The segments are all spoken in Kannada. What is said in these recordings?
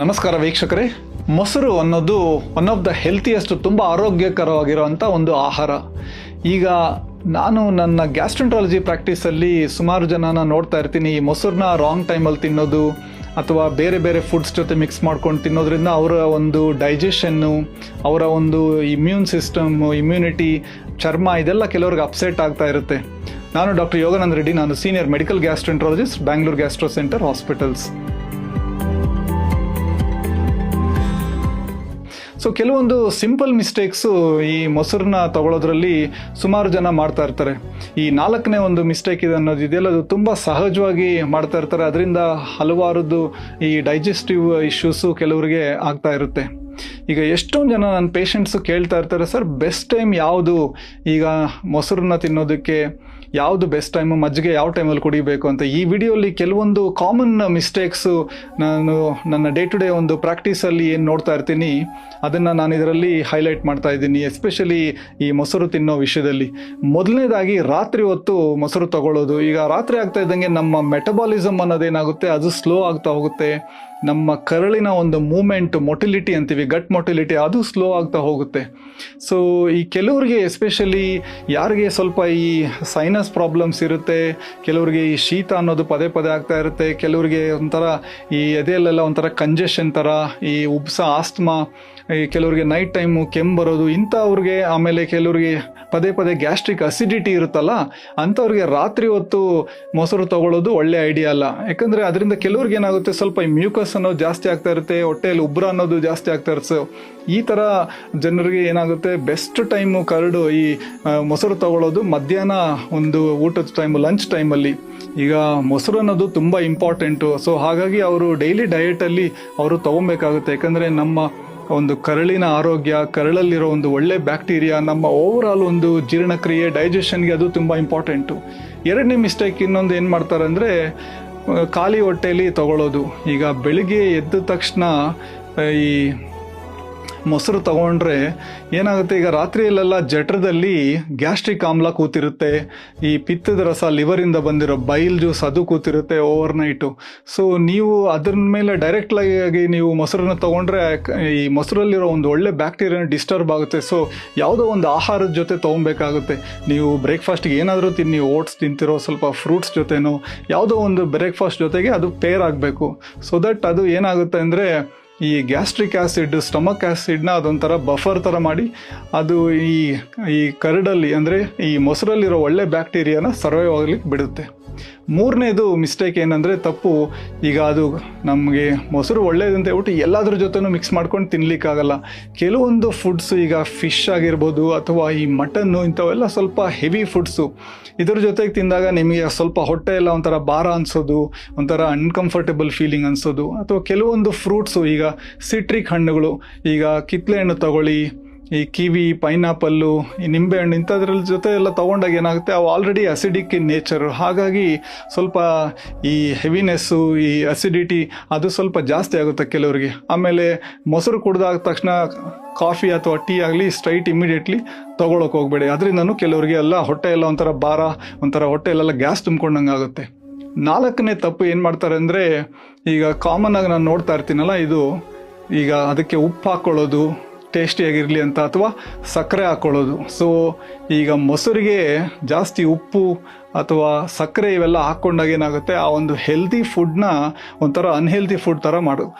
ನಮಸ್ಕಾರ ವೀಕ್ಷಕರೇ. ಮೊಸರು ಅನ್ನೋದು ಒನ್ ಆಫ್ ದ ಹೆಲ್ತಿಯೆಸ್ಟ್, ತುಂಬ ಆರೋಗ್ಯಕರವಾಗಿರುವಂಥ ಒಂದು ಆಹಾರ. ಈಗ ನಾನು ನನ್ನ ಗ್ಯಾಸ್ಟ್ರೆಂಟ್ರಾಲಜಿ ಪ್ರಾಕ್ಟೀಸಲ್ಲಿ ಸುಮಾರು ಜನನ ನೋಡ್ತಾ ಇರ್ತೀನಿ. ಈ ಮೊಸರನ್ನ ರಾಂಗ್ ಟೈಮಲ್ಲಿ ತಿನ್ನೋದು ಅಥವಾ ಬೇರೆ ಬೇರೆ ಫುಡ್ಸ್ ಜೊತೆ ಮಿಕ್ಸ್ ಮಾಡ್ಕೊಂಡು ತಿನ್ನೋದ್ರಿಂದ ಅವರ ಒಂದು ಡೈಜೆಷನ್ನು, ಅವರ ಒಂದು ಇಮ್ಯೂನ್ ಸಿಸ್ಟಮ್, ಇಮ್ಯುನಿಟಿ, ಚರ್ಮ ಇದೆಲ್ಲ ಕೆಲವ್ರಿಗೆ ಅಪ್ಸೆಟ್ ಆಗ್ತಾ ಇರುತ್ತೆ. ನಾನು ಡಾಕ್ಟರ್ ಯೋಗಾನಂದ ರೆಡ್ಡಿ, ನಾನು senior medical gastroenterologist, Bangalore gastro center hospitals. So ಕೆಲವೊಂದು ಸಿಂಪಲ್ ಮಿಸ್ಟೇಕ್ಸು ಈ ಮೊಸರನ್ನ ತಗೊಳ್ಳೋದ್ರಲ್ಲಿ ಸುಮಾರು ಜನ ಮಾಡ್ತಾ ಇರ್ತಾರೆ. ಈ 4ನೇ ಒಂದು ಮಿಸ್ಟೇಕ್ ಇದೆ ಅನ್ನೋದು ಇದೆಯಲ್ಲ, ಅದು ತುಂಬ ಸಹಜವಾಗಿ ಮಾಡ್ತಾ ಇರ್ತಾರೆ. ಅದರಿಂದ ಹಲವಾರದ್ದು ಈ ಡೈಜೆಸ್ಟಿವ್ ಇಶ್ಯೂಸು ಕೆಲವರಿಗೆ ಆಗ್ತಾ ಇರುತ್ತೆ. ಈಗ ಎಷ್ಟೊಂದು ಜನ ನನ್ನ ಪೇಷಂಟ್ಸು ಕೇಳ್ತಾ ಇರ್ತಾರೆ, ಸರ್ ಬೆಸ್ಟ್ ಟೈಮ್ ಯಾವುದು ಈಗ ಮೊಸರನ್ನ ತಿನ್ನೋದಕ್ಕೆ, ಯಾವುದು ಬೆಸ್ಟ್ ಟೈಮು, ಮಜ್ಜಿಗೆ ಯಾವ ಟೈಮಲ್ಲಿ ಕುಡಿಬೇಕು ಅಂತ. ಈ ವಿಡಿಯೋಲಿ ಕೆಲವೊಂದು ಕಾಮನ್ ಮಿಸ್ಟೇಕ್ಸು ನಾನು ನನ್ನ ಡೇ ಟು ಡೇ ಒಂದು ಪ್ರಾಕ್ಟೀಸಲ್ಲಿ ಏನು ನೋಡ್ತಾ ಇರ್ತೀನಿ ಅದನ್ನು ನಾನು ಇದರಲ್ಲಿ ಹೈಲೈಟ್ ಮಾಡ್ತಾ ಇದ್ದೀನಿ, ಎಸ್ಪೆಷಲಿ ಈ ಮೊಸರು ತಿನ್ನೋ ವಿಷಯದಲ್ಲಿ. ಮೊದಲನೇದಾಗಿ ರಾತ್ರಿ ಹೊತ್ತು ಮೊಸರು ತಗೊಳ್ಳೋದು. ಈಗ ರಾತ್ರಿ ಆಗ್ತಾ ಇದ್ದಂಗೆ ನಮ್ಮ ಮೆಟಬಾಲಿಸಮ್ ಅನ್ನೋದೇನಾಗುತ್ತೆ, ಅದು ಸ್ಲೋ ಆಗ್ತಾ ಹೋಗುತ್ತೆ. ನಮ್ಮ ಕರಳಿನ ಒಂದು ಮೂಮೆಂಟ್, ಮೊಟಿಲಿಟಿ ಅಂತೀವಿ, ಗಟ್ ಮೊಟಿಲಿಟಿ, ಅದು ಸ್ಲೋ ಆಗ್ತಾ ಹೋಗುತ್ತೆ. ಸೊ ಈ ಕೆಲವರಿಗೆ, ಎಸ್ಪೆಷಲಿ ಯಾರಿಗೆ ಸ್ವಲ್ಪ ಈ ಸೈನಸ್ ಪ್ರಾಬ್ಲಮ್ಸ್ ಇರುತ್ತೆ, ಕೆಲವರಿಗೆ ಈ ಶೀತ ಅನ್ನೋದು ಪದೇ ಪದೇ ಆಗ್ತಾ ಇರುತ್ತೆ, ಕೆಲವರಿಗೆ ಒಂಥರ ಈ ಎದೆಯಲ್ಲೆಲ್ಲ ಒಂಥರ ಕಂಜೆಷನ್ ಥರ, ಈ ಉಬ್ಸ, ಆಸ್ತಮಾ, ಈ ಕೆಲವರಿಗೆ ನೈಟ್ ಟೈಮು ಕೆಮ್ಮು ಬರೋದು ಇಂಥವ್ರಿಗೆ, ಆಮೇಲೆ ಕೆಲವರಿಗೆ ಪದೇ ಪದೇ ಗ್ಯಾಸ್ಟ್ರಿಕ್ ಅಸಿಡಿಟಿ ಇರುತ್ತಲ್ಲ ಅಂಥವ್ರಿಗೆ ರಾತ್ರಿ ಹೊತ್ತು ಮೊಸರು ತಗೊಳ್ಳೋದು ಒಳ್ಳೆ ಐಡಿಯಾ ಅಲ್ಲ. ಯಾಕಂದರೆ ಅದರಿಂದ ಕೆಲವ್ರಿಗೆ ಏನಾಗುತ್ತೆ, ಸ್ವಲ್ಪ ಈ ಮ್ಯೂಕಸ್ ಅನ್ನೋದು ಜಾಸ್ತಿ ಆಗ್ತಾ ಇರುತ್ತೆ, ಹೊಟ್ಟೆಯಲ್ಲಿ ಉಬ್ರ ಅನ್ನೋದು ಜಾಸ್ತಿ ಆಗ್ತಾ ಇರುತ್ತೆ. ಸೊ ಈ ಥರ ಜನರಿಗೆ ಏನಾಗುತ್ತೆ, ಬೆಸ್ಟ್ ಟೈಮು ಕರಡು ಈ ಮೊಸರು ತಗೊಳ್ಳೋದು ಮಧ್ಯಾಹ್ನ ಒಂದು ಊಟದ ಟೈಮು, ಲಂಚ್ ಟೈಮಲ್ಲಿ. ಈಗ ಮೊಸರು ಅನ್ನೋದು ತುಂಬ ಇಂಪಾರ್ಟೆಂಟು. ಸೊ ಹಾಗಾಗಿ ಅವರು ಡೈಲಿ ಡಯಟಲ್ಲಿ ಅವರು ತೊಗೊಬೇಕಾಗುತ್ತೆ. ಯಾಕಂದರೆ ನಮ್ಮ ಒಂದು ಕರಳಿನ ಆರೋಗ್ಯ, ಕರಳಲ್ಲಿರೋ ಒಂದು ಒಳ್ಳೆ ಬ್ಯಾಕ್ಟೀರಿಯಾ, ನಮ್ಮ ಓವರಾಲ್ ಒಂದು ಜೀರ್ಣಕ್ರಿಯೆ, ಡೈಜೆಷನ್ಗೆ ಅದು ತುಂಬ ಇಂಪಾರ್ಟೆಂಟು. 2ನೇ ಮಿಸ್ಟೇಕ್ ಇನ್ನೊಂದು ಏನು ಮಾಡ್ತಾರೆ ಅಂದರೆ, ಖಾಲಿ ಹೊಟ್ಟೆಯಲ್ಲಿ ತಗೊಳ್ಳೋದು. ಈಗ ಬೆಳಿಗ್ಗೆ ಎದ್ದ ತಕ್ಷಣ ಈ ಮೊಸರು ತಗೊಂಡ್ರೆ ಏನಾಗುತ್ತೆ, ಈಗ ರಾತ್ರಿಯಲ್ಲೆಲ್ಲ ಜಠರದಲ್ಲಿ ಗ್ಯಾಸ್ಟ್ರಿಕ್ ಆಮ್ಲ ಕೂತಿರುತ್ತೆ, ಈ ಪಿತ್ತದ ರಸ, ಲಿವರಿಂದ ಬಂದಿರೋ ಬೈಲ್ ಜ್ಯೂಸ್ ಅದು ಕೂತಿರುತ್ತೆ ಓವರ್ನೈಟು. ಸೊ ನೀವು ಅದ್ರ ಮೇಲೆ ಡೈರೆಕ್ಟಾಗಿ ನೀವು ಮೊಸರನ್ನ ತೊಗೊಂಡ್ರೆ ಈ ಮೊಸರಲ್ಲಿರೋ ಒಂದು ಒಳ್ಳೆ ಬ್ಯಾಕ್ಟೀರಿಯಾನ ಡಿಸ್ಟರ್ಬ್ ಆಗುತ್ತೆ. ಸೊ ಯಾವುದೋ ಒಂದು ಆಹಾರದ ಜೊತೆ ತೊಗೊಬೇಕಾಗುತ್ತೆ. ನೀವು ಬ್ರೇಕ್ಫಾಸ್ಟ್ಗೆ ಏನಾದರೂ ತಿನ್ನಿ, ಓಟ್ಸ್ ತಿಂತಿರೋ, ಸ್ವಲ್ಪ ಫ್ರೂಟ್ಸ್ ಜೊತೆನೋ ಯಾವುದೋ ಒಂದು ಬ್ರೇಕ್ಫಾಸ್ಟ್ ಜೊತೆಗೆ ಅದು ಪೇರ್ ಆಗಬೇಕು. ಸೊ ದಟ್ ಅದು ಏನಾಗುತ್ತೆ ಅಂದರೆ, ಈ ಗ್ಯಾಸ್ಟ್ರಿಕ್ ಆ್ಯಸಿಡ್, ಸ್ಟಮಕ್ ಆ್ಯಸಿಡ್ನ ಅದೊಂಥರ ಬಫರ್ ಥರ ಮಾಡಿ ಅದು ಈ ಕರಡಲ್ಲಿ, ಅಂದರೆ ಈ ಮೊಸರಲ್ಲಿರೋ ಒಳ್ಳೆ ಬ್ಯಾಕ್ಟೀರಿಯಾನ ಸರ್ವೈವ್ ಆಗಲಿಕ್ಕೆ ಬಿಡುತ್ತೆ. 3ನೇದು ಮಿಸ್ಟೇಕ್ ಏನಂದರೆ, ತಪ್ಪು. ಈಗ ಅದು ನಮಗೆ ಮೊಸರು ಒಳ್ಳೇದಂತ ಹೇಳ್ಬಿಟ್ಟು ಎಲ್ಲದ್ರ ಜೊತೆನೂ ಮಿಕ್ಸ್ ಮಾಡ್ಕೊಂಡು ತಿನ್ನಲಿಕ್ಕಾಗಲ್ಲ. ಕೆಲವೊಂದು ಫುಡ್ಸು, ಈಗ ಫಿಶ್ ಆಗಿರ್ಬೋದು ಅಥವಾ ಈ ಮಟನ್ನು, ಇಂಥವೆಲ್ಲ ಸ್ವಲ್ಪ ಹೆವಿ ಫುಡ್ಸು. ಇದ್ರ ಜೊತೆಗೆ ತಿಂದಾಗ ನಿಮಗೆ ಸ್ವಲ್ಪ ಹೊಟ್ಟೆ ಎಲ್ಲ ಒಂಥರ ಭಾರ ಅನಿಸೋದು, ಒಂಥರ ಅನ್ಕಂಫರ್ಟೇಬಲ್ ಫೀಲಿಂಗ್ ಅನಿಸೋದು. ಅಥವಾ ಕೆಲವೊಂದು ಫ್ರೂಟ್ಸು, ಈಗ ಸಿಟ್ರಿಕ್ ಹಣ್ಣುಗಳು, ಈಗ ಕಿತ್ತಳೆ ಹಣ್ಣು ತಗೊಳ್ಳಿ, ಈ ಕಿವಿ, ಪೈನಾಪಲ್ಲು, ಈ ನಿಂಬೆಹಣ್ಣು, ಇಂಥದ್ರ ಜೊತೆ ಎಲ್ಲ ತೊಗೊಂಡಾಗ ಏನಾಗುತ್ತೆ, ಅವು ಆಲ್ರೆಡಿ ಅಸಿಡಿಕ್ ಇನ್ ನೇಚರು. ಹಾಗಾಗಿ ಸ್ವಲ್ಪ ಈ ಹೆವಿನೆಸ್ಸು, ಈ ಅಸಿಡಿಟಿ ಅದು ಸ್ವಲ್ಪ ಜಾಸ್ತಿ ಆಗುತ್ತೆ ಕೆಲವರಿಗೆ. ಆಮೇಲೆ ಮೊಸರು ಕುಡ್ದಾದ ತಕ್ಷಣ ಕಾಫಿ ಅಥವಾ ಟೀ ಆಗಲಿ ಸ್ಟ್ರೈಟ್ ಇಮಿಡಿಯೇಟ್ಲಿ ತೊಗೊಳಕ್ಕೆ ಹೋಗಬೇಡಿ. ಅದರಿಂದನೂ ಕೆಲವರಿಗೆ ಎಲ್ಲ ಹೊಟ್ಟೆ ಎಲ್ಲ ಒಂಥರ ಭಾರ, ಒಂಥರ ಹೊಟ್ಟೆಯಲ್ಲೆಲ್ಲ ಗ್ಯಾಸ್ ತುಂಬ್ಕೊಂಡಂಗೆ ಆಗುತ್ತೆ. 4ನೇ ತಪ್ಪು ಏನು ಮಾಡ್ತಾರೆ ಅಂದರೆ, ಈಗ ಕಾಮನ್ನಾಗಿ ನಾನು ನೋಡ್ತಾ ಇರ್ತೀನಲ್ಲ, ಇದು ಈಗ ಅದಕ್ಕೆ ಉಪ್ಪು ಹಾಕ್ಕೊಳ್ಳೋದು ಟೇಸ್ಟಿಯಾಗಿರಲಿ ಅಂತ, ಅಥವಾ ಸಕ್ಕರೆ ಹಾಕ್ಕೊಳ್ಳೋದು. ಸೊ ಈಗ ಮೊಸರಿಗೆ ಜಾಸ್ತಿ ಉಪ್ಪು ಅಥವಾ ಸಕ್ಕರೆ ಇವೆಲ್ಲ ಹಾಕ್ಕೊಂಡಾಗ ಏನಾಗುತ್ತೆ, ಆ ಒಂದು ಹೆಲ್ತಿ ಫುಡ್ನ ಒಂಥರ ಅನ್ಹೆಲ್ತಿ ಫುಡ್ ಥರ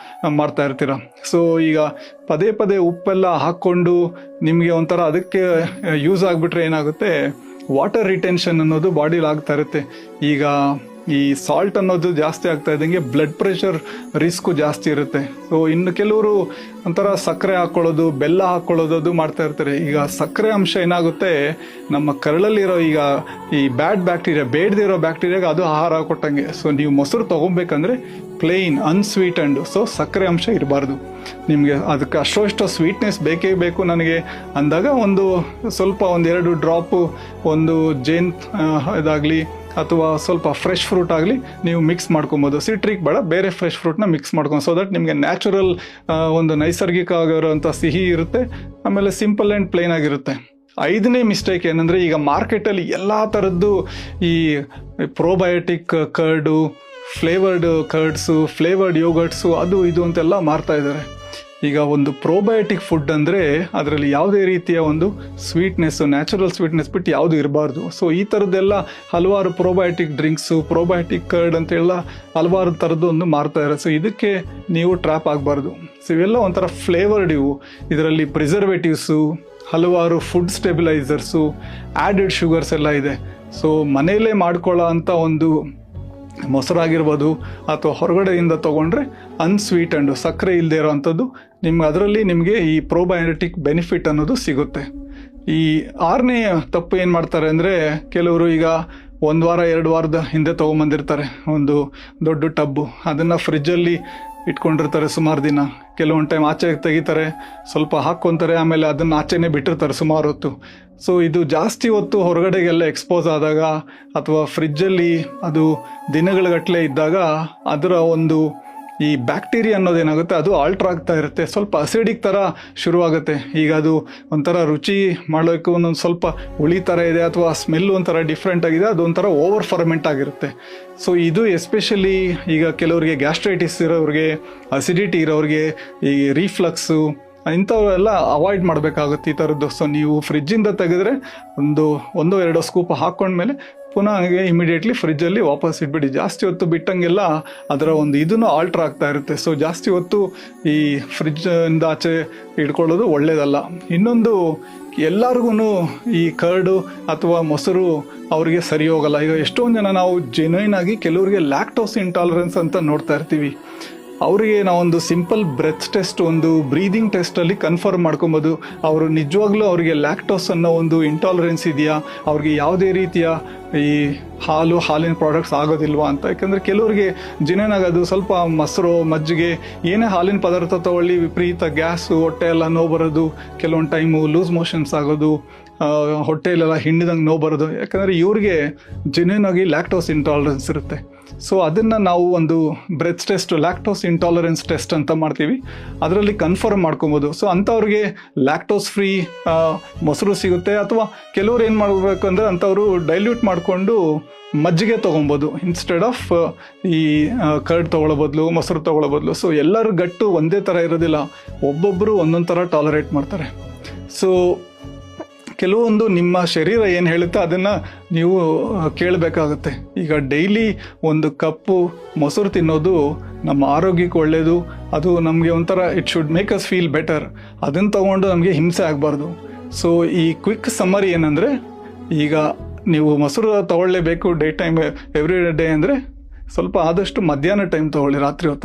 ಮಾಡ್ತಾ ಇರ್ತೀರ. ಸೊ ಈಗ ಪದೇ ಪದೇ ಉಪ್ಪೆಲ್ಲ ಹಾಕ್ಕೊಂಡು ನಿಮಗೆ ಒಂಥರ ಅದಕ್ಕೆ ಯೂಸ್ ಆಗಿಬಿಟ್ರೆ ಏನಾಗುತ್ತೆ, ವಾಟರ್ ರಿಟೆನ್ಷನ್ ಅನ್ನೋದು ಬಾಡಿಲಿ ಆಗ್ತಾ ಇರುತ್ತೆ. ಈಗ ಈ ಸಾಲ್ಟ್ ಅನ್ನೋದು ಜಾಸ್ತಿ ಆಗ್ತಾ ಇದ್ದಂಗೆ ಬ್ಲಡ್ ಪ್ರೆಷರ್ ರಿಸ್ಕು ಜಾಸ್ತಿ ಇರುತ್ತೆ. ಸೊ ಇನ್ನು ಕೆಲವರು ಒಂಥರ ಸಕ್ಕರೆ ಹಾಕ್ಕೊಳ್ಳೋದು, ಬೆಲ್ಲ ಹಾಕ್ಕೊಳ್ಳೋದು ಅದು ಮಾಡ್ತಾ ಇರ್ತಾರೆ. ಈಗ ಸಕ್ಕರೆ ಅಂಶ ಏನಾಗುತ್ತೆ, ನಮ್ಮ ಕರಳಲ್ಲಿರೋ ಈಗ ಈ ಬ್ಯಾಡ್ ಬ್ಯಾಕ್ಟೀರಿಯಾ, ಬೇಡದಿರೋ ಬ್ಯಾಕ್ಟೀರಿಯಾಗೆ ಅದು ಆಹಾರ ಕೊಟ್ಟಂಗೆ. ಸೊ ನೀವು ಮೊಸರು ತೊಗೊಬೇಕಂದ್ರೆ ಪ್ಲೇನ್, ಅನ್ಸ್ವೀಟೆಂಡ್, ಸೊ ಸಕ್ಕರೆ ಅಂಶ ಇರಬಾರ್ದು. ನಿಮಗೆ ಅದಕ್ಕೆ ಅಷ್ಟೋ ಸ್ವೀಟ್ನೆಸ್ ಬೇಕೇ ಬೇಕು ನನಗೆ ಅಂದಾಗ ಸ್ವಲ್ಪ 1-2 ಡ್ರಾಪು ಒಂದು ಜೇನ್ ಇದಾಗಲಿ ಅಥವಾ ಸ್ವಲ್ಪ ಫ್ರೆಶ್ ಫ್ರೂಟ್ ಆಗಲಿ ನೀವು ಮಿಕ್ಸ್ ಮಾಡ್ಕೊಬೋದು. ಸಿಟ್ರಿಕ್ ಬೇಡ, ಬೇರೆ ಫ್ರೆಶ್ ಫ್ರೂಟ್ನ ಮಿಕ್ಸ್ ಮಾಡ್ಕೊಂಡು, ಸೊ ದಟ್ ನಿಮಗೆ ನ್ಯಾಚುರಲ್ ಒಂದು ನೈಸರ್ಗಿಕ ಆಗಿರೋಂಥ ಸಿಹಿ ಇರುತ್ತೆ, ಆಮೇಲೆ ಸಿಂಪಲ್ ಆ್ಯಂಡ್ ಪ್ಲೇನ್ ಆಗಿರುತ್ತೆ. 5ನೇ ಮಿಸ್ಟೇಕ್ ಏನಂದರೆ, ಈಗ ಮಾರ್ಕೆಟಲ್ಲಿ ಎಲ್ಲ ಥರದ್ದು ಈ ಪ್ರೋಬಯೋಟಿಕ್ ಕರ್ಡು, ಫ್ಲೇವರ್ಡ್ ಕರ್ಡ್ಸು, ಫ್ಲೇವರ್ಡ್ ಯೋಗರ್ಟ್ಸು, ಅದು ಇದು ಅಂತೆಲ್ಲ ಮಾರ್ತಾ ಇದ್ದಾರೆ. ಈಗ ಒಂದು ಪ್ರೋಬಯೋಟಿಕ್ ಫುಡ್ ಅಂದರೆ ಅದರಲ್ಲಿ ಯಾವುದೇ ರೀತಿಯ ಒಂದು ಸ್ವೀಟ್ನೆಸ್ಸು, ನ್ಯಾಚುರಲ್ ಸ್ವೀಟ್ನೆಸ್ ಬಿಟ್ಟು ಯಾವುದು ಇರಬಾರ್ದು. ಸೊ ಈ ಥರದ್ದೆಲ್ಲ ಹಲವಾರು ಪ್ರೋಬಯೋಟಿಕ್ ಡ್ರಿಂಕ್ಸು, ಪ್ರೋಬಯೋಟಿಕ್ ಕರ್ಡ್ ಅಂತೆಲ್ಲ ಹಲವಾರು ಥರದ್ದು ಒಂದು ಮಾರ್ತಾ ಇದ್ದಾರೆ. ಸೊ ಇದಕ್ಕೆ ನೀವು ಟ್ರ್ಯಾಪ್ ಆಗಬಾರ್ದು. ಸೊ ಇವೆಲ್ಲ ಒಂಥರ ಫ್ಲೇವರ್ಡ್ ಇವು. ಇದರಲ್ಲಿ ಪ್ರಿಸರ್ವೇಟಿವ್ಸು, ಹಲವಾರು ಫುಡ್ ಸ್ಟೆಬಿಲೈಸರ್ಸು, ಆ್ಯಡೆಡ್ ಶುಗರ್ಸ್ ಎಲ್ಲ ಇದೆ. ಸೊ ಮನೆಯಲ್ಲೇ ಮಾಡ್ಕೊಳ್ಳೋ ಅಂಥ ಒಂದು ಮೊಸರಾಗಿರ್ಬೋದು ಅಥವಾ ಹೊರಗಡೆಯಿಂದ ತೊಗೊಂಡ್ರೆ ಅನ್ಸ್ವೀಟೆಂಡು, ಸಕ್ಕರೆ ಇಲ್ಲದೆ ಇರೋ ಅಂಥದ್ದು, ಅದರಲ್ಲಿ ನಿಮಗೆ ಈ ಪ್ರೋಬಯೋಟಿಕ್ ಬೆನಿಫಿಟ್ ಅನ್ನೋದು ಸಿಗುತ್ತೆ. ಈ 6ನೇ ತಪ್ಪು ಏನು ಮಾಡ್ತಾರೆ ಅಂದರೆ, ಕೆಲವರು ಈಗ 1 ವಾರ 2 ವಾರದ ಹಿಂದೆ ತೊಗೊಂಬಂದಿರ್ತಾರೆ ಒಂದು ದೊಡ್ಡ ಟಬ್ಬು, ಅದನ್ನು ಫ್ರಿಜ್ಜಲ್ಲಿ ಇಟ್ಕೊಂಡಿರ್ತಾರೆ ಸುಮಾರು ದಿನ. ಕೆಲವೊಂದು ಟೈಮ್ ಆಚೆ ತೆಗಿತಾರೆ, ಸ್ವಲ್ಪ ಹಾಕ್ಕೊತಾರೆ, ಆಮೇಲೆ ಅದನ್ನು ಆಚೆನೇ ಬಿಟ್ಟಿರ್ತಾರೆ ಸುಮಾರು ಹೊತ್ತು. ಸೊ ಇದು ಜಾಸ್ತಿ ಹೊತ್ತು ಹೊರಗಡೆಗೆಲ್ಲ ಎಕ್ಸ್ಪೋಸ್ ಆದಾಗ ಅಥವಾ ಫ್ರಿಜ್ಜಲ್ಲಿ ಅದು ದಿನಗಳಗಟ್ಟಲೆ ಇದ್ದಾಗ ಅದರ ಒಂದು ಈ ಬ್ಯಾಕ್ಟೀರಿಯಾ ಅನ್ನೋದೇನಾಗುತ್ತೆ, ಅದು ಆಲ್ಟ್ರ್ ಆಗ್ತಾ ಇರುತ್ತೆ, ಸ್ವಲ್ಪ ಅಸಿಡಿಕ್ ಥರ ಶುರುವಾಗುತ್ತೆ. ಈಗ ಅದು ಒಂಥರ ರುಚಿ ಮಾಡೋಕ್ಕೆ ಒಂದೊಂದು ಸ್ವಲ್ಪ ಹುಳಿ ಥರ ಇದೆ ಅಥವಾ ಸ್ಮೆಲ್ ಒಂಥರ ಡಿಫ್ರೆಂಟ್ ಆಗಿದೆ, ಅದು ಒಂಥರ ಓವರ್ ಫರ್ಮೆಂಟ್ ಆಗಿರುತ್ತೆ. ಸೊ ಇದು ಎಸ್ಪೆಷಲಿ ಈಗ ಕೆಲವರಿಗೆ ಗ್ಯಾಸ್ಟ್ರೈಟಿಸ್ ಇರೋರಿಗೆ, ಅಸಿಡಿಟಿ ಇರೋರಿಗೆ, ಈ ರೀಫ್ಲಕ್ಸು ಇಂಥವೆಲ್ಲ ಅವಾಯ್ಡ್ ಮಾಡಬೇಕಾಗುತ್ತೆ ಈ ಥರದ್ದು. ಸೊ ನೀವು ಫ್ರಿಜ್ಜಿಂದ ತೆಗೆದ್ರೆ 1-2 ಸ್ಕೂಪ್ ಹಾಕ್ಕೊಂಡ್ಮೇಲೆ ಪುನಃ ಇಮಿಡಿಯೇಟ್ಲಿ ಫ್ರಿಜ್ಜಲ್ಲಿ ವಾಪಸ್ ಇಟ್ಬಿಡಿ. ಜಾಸ್ತಿ ಹೊತ್ತು ಬಿಟ್ಟಂಗೆಲ್ಲ ಅದರ ಒಂದು ಇದನ್ನು ಆಲ್ಟ್ರ್ ಆಗ್ತಾ ಇರುತ್ತೆ. ಸೊ ಜಾಸ್ತಿ ಹೊತ್ತು ಈ ಫ್ರಿಜ್ಜಿಂದ ಆಚೆ ಇಟ್ಕೊಳ್ಳೋದು ಒಳ್ಳೆಯದಲ್ಲ. ಇನ್ನೊಂದು, ಎಲ್ಲರಿಗೂ ಈ ಕರ್ಡು ಅಥವಾ ಮೊಸರು ಅವರಿಗೆ ಸರಿ ಹೋಗಲ್ಲ. ಈಗ ಎಷ್ಟೊಂದು ಜನ ನಾವು ಜೆನ್ಯೂನ್ ಆಗಿ ಕೆಲವರಿಗೆ ಲ್ಯಾಕ್ಟೋಸ್ ಇಂಟಾಲರೆನ್ಸ್ ಅಂತ ನೋಡ್ತಾ ಇರ್ತೀವಿ. ಅವರಿಗೆ ನಾವೊಂದು ಸಿಂಪಲ್ ಬ್ರೆತ್ ಟೆಸ್ಟ್, ಒಂದು ಬ್ರೀದಿಂಗ್ ಟೆಸ್ಟಲ್ಲಿ ಕನ್ಫರ್ಮ್ ಮಾಡ್ಕೊಬೋದು ಅವರು ನಿಜವಾಗ್ಲೂ ಅವರಿಗೆ ಲ್ಯಾಕ್ಟೋಸ್ ಅನ್ನೋ ಒಂದು ಇಂಟಾಲರೆನ್ಸ್ ಇದೆಯಾ, ಅವ್ರಿಗೆ ಯಾವುದೇ ರೀತಿಯ ಈ ಹಾಲಿನ ಪ್ರಾಡಕ್ಟ್ಸ್ ಆಗೋದಿಲ್ವಾ ಅಂತ. ಯಾಕಂದರೆ ಕೆಲವರಿಗೆ ಜಿನೇನಾಗೋದು ಸ್ವಲ್ಪ ಮೊಸರು, ಮಜ್ಜಿಗೆ, ಏನೇ ಹಾಲಿನ ಪದಾರ್ಥ ತಗೊಳ್ಳಿ ವಿಪರೀತ ಗ್ಯಾಸು, ಹೊಟ್ಟೆ ಎಲ್ಲ ನೋವು ಬರೋದು, ಕೆಲವೊಂದು ಟೈಮು ಲೂಸ್ ಮೋಷನ್ಸ್ ಆಗೋದು, ಹೊಟ್ಟೆಯಲ್ಲೆಲ್ಲ ಹಿಂಡಿದಂಗೆ ನೋವು ಬರೋದು. ಯಾಕಂದರೆ ಇವ್ರಿಗೆ ಜೆನ್ಯೂನ್ ಆಗಿ ಲ್ಯಾಕ್ಟೋಸ್ ಇಂಟಾಲರೆನ್ಸ್ ಇರುತ್ತೆ. ಸೊ ಅದನ್ನು ನಾವು ಒಂದು breath test, lactose intolerance test ಅಂತ ಮಾಡ್ತೀವಿ, ಅದರಲ್ಲಿ ಕನ್ಫರ್ಮ್ ಮಾಡ್ಕೊಬೋದು. ಸೊ ಅಂಥವ್ರಿಗೆ ಲ್ಯಾಕ್ಟೋಸ್ ಫ್ರೀ ಮೊಸರು ಸಿಗುತ್ತೆ. ಅಥವಾ ಕೆಲವ್ರು ಏನು ಮಾಡಬೇಕು ಅಂದರೆ, ಅಂಥವರು ಡೈಲ್ಯೂಟ್ ಮಾಡಿಕೊಂಡು ಮಜ್ಜಿಗೆ ತೊಗೊಬೋದು ಇನ್ಸ್ಟೆಡ್ ಆಫ್ ಈ ಕರ್ಡ್ ತೊಗೊಳ್ಳೋ ಬದಲು, ಮೊಸರು ತೊಗೊಳ್ಳೋ ಬದಲು. ಸೊ ಎಲ್ಲರ ಗಟ್ಟು ಒಂದೇ ಥರ ಇರೋದಿಲ್ಲ, ಒಬ್ಬೊಬ್ಬರು ಒಂದೊಂದು ಥರ ಟಾಲರೇಟ್ ಮಾಡ್ತಾರೆ. ಸೊ ಕೆಲವೊಂದು ನಿಮ್ಮ ಶರೀರ ಏನು ಹೇಳುತ್ತೆ ಅದನ್ನು ನೀವು ಕೇಳಬೇಕಾಗುತ್ತೆ. ಈಗ ಡೈಲಿ 1 ಕಪ್ಪು ಮೊಸರು ತಿನ್ನೋದು ನಮ್ಮ ಆರೋಗ್ಯಕ್ಕೆ ಒಳ್ಳೆಯದು. ಅದು ನಮಗೆ ಒಂಥರ it should make us feel better. ಅದನ್ನು ತೊಗೊಂಡು ನಮಗೆ ಹಿಂಸೆ ಆಗಬಾರ್ದು. ಸೊ ಈ ಕ್ವಿಕ್ ಸಮ್ಮರಿ ಏನಂದರೆ, ಈಗ ನೀವು ಮೊಸರು ತೊಗೊಳ್ಳೇಬೇಕು ಡೇ ಟೈಮ್ ಎವ್ರಿ ಡೇ ಅಂದರೆ ಸ್ವಲ್ಪ ಆದಷ್ಟು ಮಧ್ಯಾಹ್ನ ಟೈಮ್ ತೊಗೊಳ್ಳಿ, ರಾತ್ರಿ ಹೊತ್ತು.